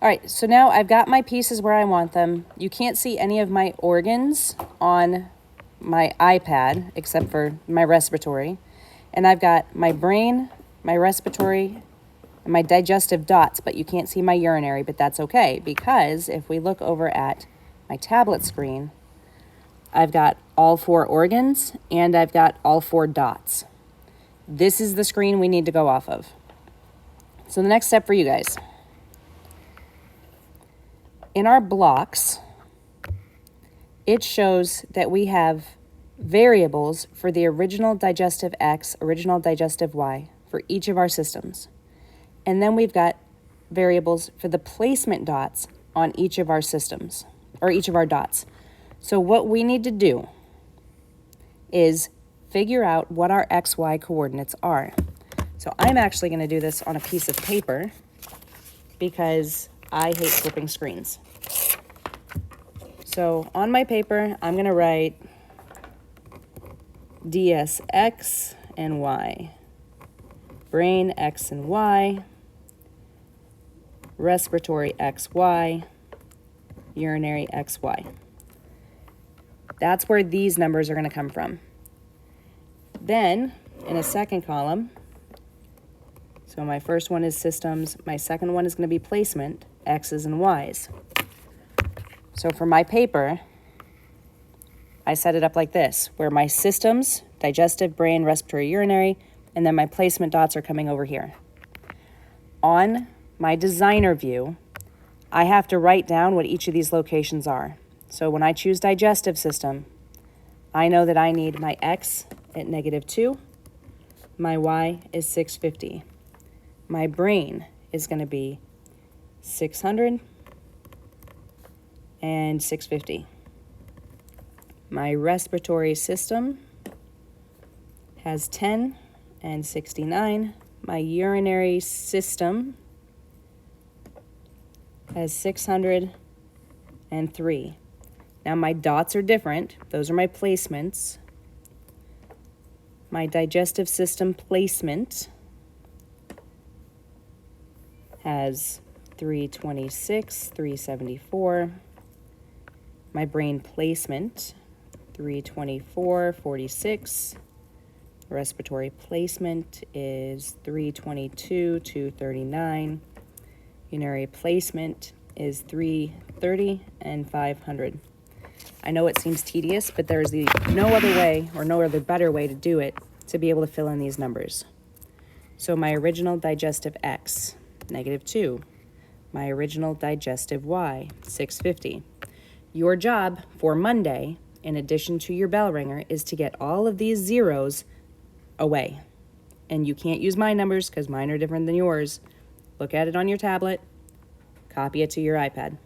All right, so now I've got my pieces where I want them. You can't see any of my organs on my iPad except for my respiratory. And I've got my brain, my respiratory, and my digestive dots, but you can't see my urinary, but that's okay because if we look over at my tablet screen, I've got all 4 organs and I've got all 4 dots. This is the screen we need to go off of. So the next step for you guys. In our blocks, it shows that we have variables for the original digestive X, original digestive Y for each of our systems. And then we've got variables for the placement dots on each of our systems, or each of our dots. So what we need to do is figure out what our XY coordinates are. So I'm actually going to do this on a piece of paper because I hate flipping screens. So on my paper, I'm going to write DS X and Y, brain X and Y, respiratory XY, urinary XY. That's where these numbers are going to come from. Then, in a second column, so my first one is systems, my second one is going to be placement, X's and Y's. So for my paper, I set it up like this, where my systems, digestive, brain, respiratory, urinary, and then my placement dots are coming over here. On my designer view, I have to write down what each of these locations are. So when I choose digestive system, I know that I need my X at -2, my Y is 650. My brain is going to be 600 and 650. My respiratory system has 10 and 69. My urinary system has 603. Now my dots are different. Those are my placements. My digestive system placement has 326, 374. My brain placement, 324, 46. Respiratory placement is 322, 239. Urinary placement is 330 and 500. I know it seems tedious, but there's no other way or no other better way to do it to be able to fill in these numbers. So my original digestive X, -2. My original digestive Y, 650. Your job for Monday, in addition to your bell ringer, is to get all of these zeros away. And you can't use my numbers because mine are different than yours. Look at it on your tablet, copy it to your iPad.